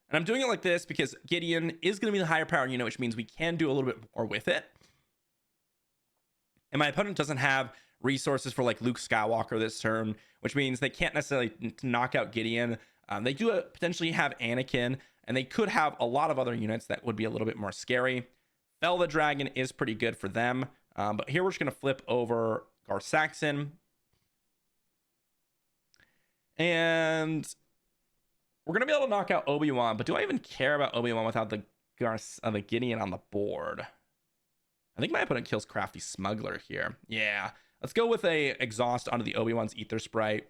And I'm doing it like this because Gideon is going to be the higher power unit, which means we can do a little bit more with it. And my opponent doesn't have resources for like Luke Skywalker this turn, which means they can't necessarily knock out Gideon. They do potentially have Anakin, and they could have a lot of other units that would be a little bit more scary. Fell the Dragon is pretty good for them. But here we're just going to flip over Gar Saxon. And we're going to be able to knock out Obi-Wan, but do I even care about Obi-Wan without the Gideon on the board? I think my opponent kills Crafty Smuggler here. Yeah, let's go with a exhaust onto the Obi-Wan's Ether Sprite.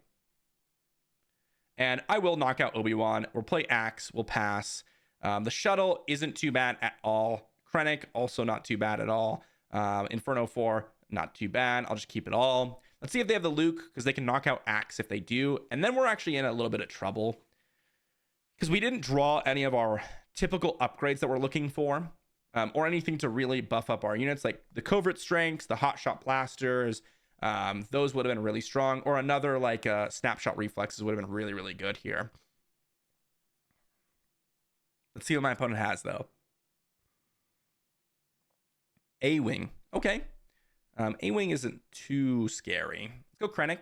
And I will knock out Obi-Wan. We'll play Axe, we'll pass. The shuttle isn't too bad at all. Krennic, also not too bad at all. Inferno 4, not too bad. I'll just keep it all. Let's see if they have the Luke, because they can knock out Axe if they do. And then we're actually in a little bit of trouble, because we didn't draw any of our typical upgrades that we're looking for, or anything to really buff up our units, like the Covert Strengths, the Hotshot Blasters. Those would have been really strong, or another like Snapshot Reflexes would have been really, really good here. Let's see what my opponent has, though. A-Wing. Okay. A-Wing isn't too scary. Let's go Krennic.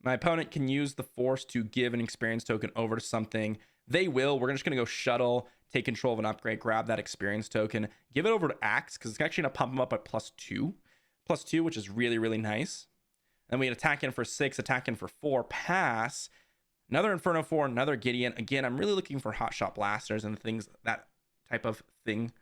My opponent can use the Force to give an experience token over to something. They will. We're just going to go shuttle, take control of an upgrade, grab that experience token, give it over to Axe, because it's actually going to pump them up at +2. +2, which is really, really nice. Then we attack in for 6, attack in for 4, pass. Another Inferno 4, another Gideon. Again, I'm really looking for hotshot blasters and things, that type of thing.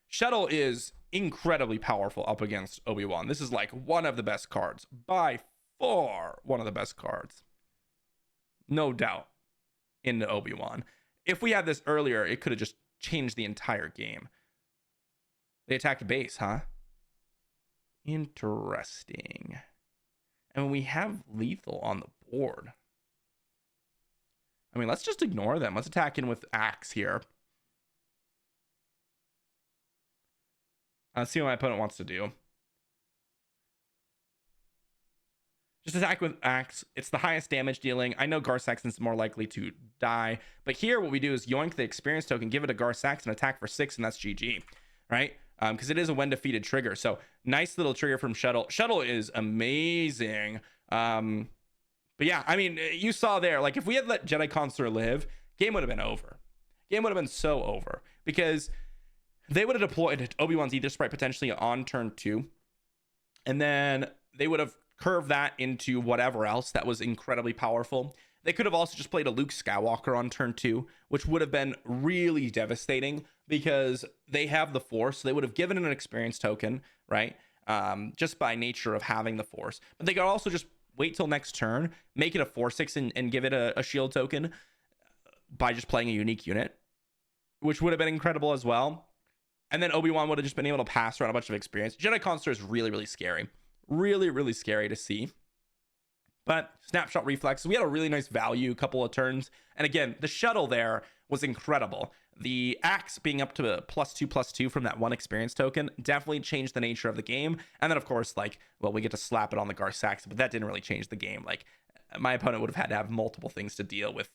Shuttle is incredibly powerful up against Obi-Wan. This is like one of the best cards. By far, one of the best cards. No doubt into Obi-Wan. If we had this earlier, it could have just changed the entire game. They attacked base, huh? Interesting. And we have lethal on the board. I mean, let's just ignore them. Let's attack in with Axe here. Let's see what my opponent wants to do. Just attack with Axe. It's the highest damage dealing. I know Gar Saxon's more likely to die. But here what we do is yoink the experience token, give it a Gar Saxon, attack for 6, and that's GG. Right? Because it is a when defeated trigger. So nice little trigger from Shuttle. Shuttle is amazing. But yeah, I mean, you saw there, like if we had let Jedi Consular live, game would have been over. Game would have been so over. Because they would have deployed Obi-Wan's Ether Sprite potentially on turn 2. And then they would have curved that into whatever else that was incredibly powerful. They could have also just played a Luke Skywalker on turn 2, which would have been really devastating because they have the Force. So they would have given it an experience token, right? Just by nature of having the Force. But they could also just wait till next turn, make it a 4/6 and give it a shield token by just playing a unique unit, which would have been incredible as well. And then Obi-Wan would have just been able to pass around a bunch of experience. Jedi Consular is really, really scary. Really, really scary to see. But snapshot reflex, we had a really nice value, a couple of turns. And again, the shuttle there was incredible. The Axe being up to a +2/+2 from that one experience token definitely changed the nature of the game. And then, of course, like, well, we get to slap it on the Gar Saxon, but that didn't really change the game. Like, my opponent would have had to have multiple things to deal with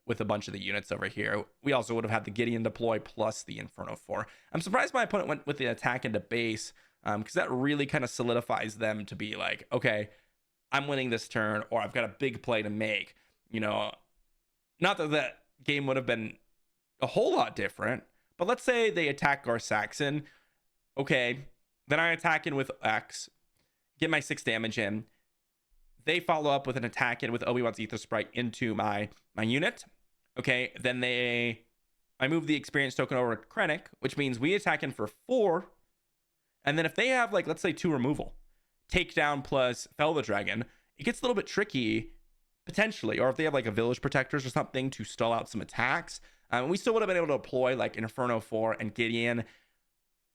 with a bunch of the units over here. We also would have had the Gideon deploy plus the Inferno 4. I'm surprised my opponent went with the attack into base, because that really kind of solidifies them to be like, okay, I'm winning this turn, or I've got a big play to make. You know, not that that game would have been a whole lot different, but let's say they attack Gar Saxon. Okay, then I attack in with X, get my 6 damage in. They follow up with an attack in with Obi-Wan's Ether Sprite into my unit. Okay, then I move the experience token over to Krennic, which means we attack in for 4. And then if they have, like, let's say 2 removal, takedown plus Fell the Dragon, it gets a little bit tricky potentially. Or if they have like a Village Protectors or something to stall out some attacks, we still would have been able to deploy like Inferno 4 and Gideon.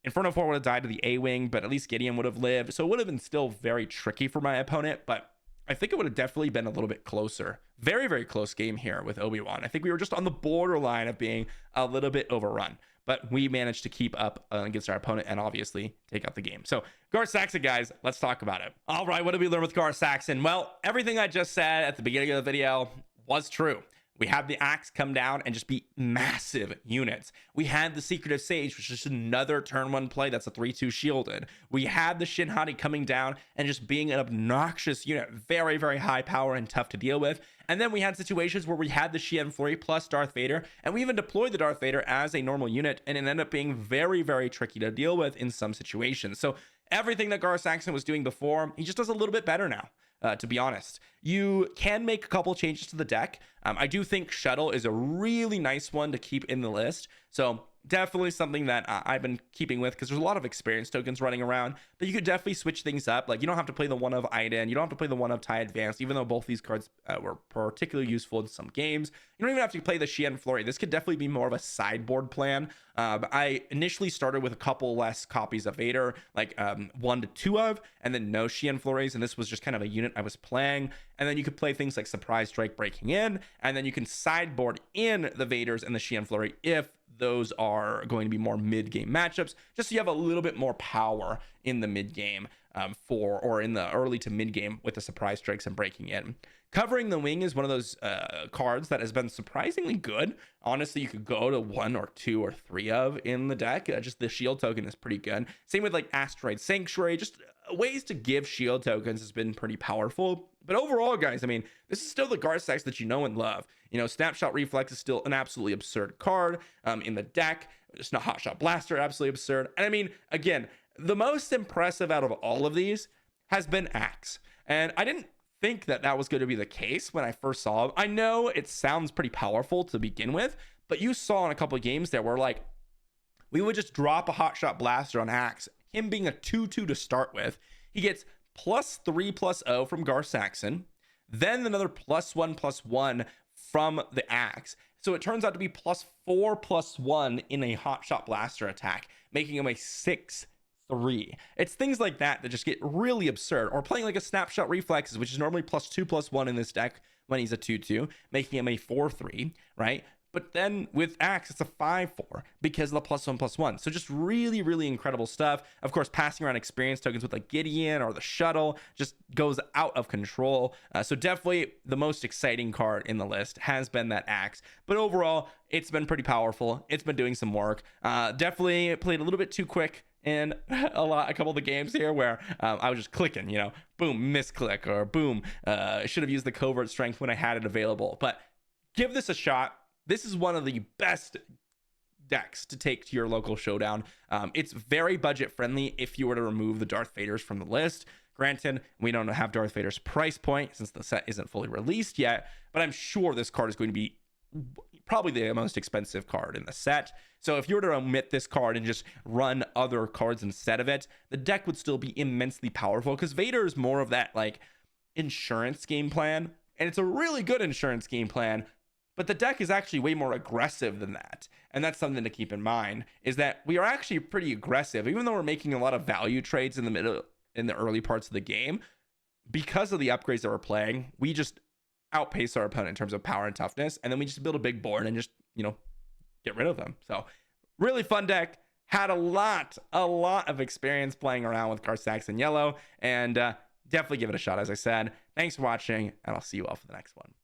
Inferno 4 would have died to the A-Wing, but at least Gideon would have lived. So it would have been still very tricky for my opponent, but I think it would have definitely been a little bit closer. Very, very close game here with Obi-Wan. I think we were just on the borderline of being a little bit overrun, but we managed to keep up against our opponent and obviously take out the game. So Gar Saxon, guys, let's talk about it. All right, what did we learn with Gar Saxon? Well, everything I just said at the beginning of the video was true. We had the Axe come down and just be massive units. We had the Secretive Sage, which is just another turn 1 play that's a 3/2 shielded. We had the Shin Hati coming down and just being an obnoxious unit. Very, very high power and tough to deal with. And then we had situations where we had the Xi'an Flurry plus Darth Vader, and we even deployed the Darth Vader as a normal unit, and it ended up being very, very tricky to deal with in some situations. So everything that Gar Saxon was doing before, he just does a little bit better now. To be honest, you can make a couple changes to the deck. I do think Shuttle is a really nice one to keep in the list. So definitely something that I've been keeping with because there's a lot of experience tokens running around, but you could definitely switch things up. Like you don't have to play the one of Iden. You don't have to play the one of Tai Advanced, even though both these cards were particularly useful in some games. You don't even have to play the Xi'an Flurry. This could definitely be more of a sideboard plan. I initially started with a couple less copies of Vader, like 1 to 2 of, and then no Xi'an Flurries, and this was just kind of a unit I was playing. And then you could play things like Surprise Strike Breaking In, and then you can sideboard in the Vaders and the Xi'an Flurry if those are going to be more mid-game matchups, just so you have a little bit more power in the mid-game or in the early to mid-game with the Surprise Strikes and Breaking In. Covering the Wing is one of those cards that has been surprisingly good. Honestly, you could go to 1 or 2 or 3 of in the deck. Just the shield token is pretty good. Same with like Asteroid Sanctuary. Just ways to give shield tokens has been pretty powerful. But overall, guys, I mean, this is still the Gar Sax that you know and love. You know, Snapshot Reflex is still an absolutely absurd card in the deck. Just not Hotshot Blaster, absolutely absurd. And I mean, again, the most impressive out of all of these has been Axe. And I didn't think that that was going to be the case when I first saw him. I know it sounds pretty powerful to begin with, but you saw in a couple of games there where like we would just drop a hot shot blaster on Axe, him being a 2/2 to start with. He gets +3/+0 from Gar Saxon, then another +1/+1 from the Axe. So it turns out to be +4/+1 in a hot shot blaster attack, making him a 6/3. It's things like that that just get really absurd. Or playing like a snapshot reflexes, which is normally +2/+1 in this deck when he's a 2/2, making him a 4/3, right? But then with Axe, it's a 5/4 because of the +1/+1. So just really, really incredible stuff. Of course, passing around experience tokens with like Gideon or the shuttle just goes out of control. So definitely the most exciting card in the list has been that Axe. But overall, it's been pretty powerful. It's been doing some work. Definitely played a little bit too quick in a couple of the games here where I was just clicking, boom, misclick, or boom, I should have used the covert strength when I had it available. But give this a shot. This is one of the best decks to take to your local showdown. It's very budget friendly if you were to remove the Darth Vaders from the list. Granted, we don't have Darth Vader's price point since the set isn't fully released yet, but I'm sure this card is going to be probably the most expensive card in the set. So if you were to omit this card and just run other cards instead of it, the deck would still be immensely powerful because Vader is more of that like insurance game plan, and it's a really good insurance game plan. But the deck is actually way more aggressive than that. And that's something to keep in mind, is that we are actually pretty aggressive, even though we're making a lot of value trades in the early parts of the game. Because of the upgrades that we're playing, we just outpace our opponent in terms of power and toughness. And then we just build a big board and just, get rid of them. So really fun deck. Had a lot of experience playing around with Gar Saxon Yellow. And definitely give it a shot, as I said. Thanks for watching, and I'll see you all for the next one.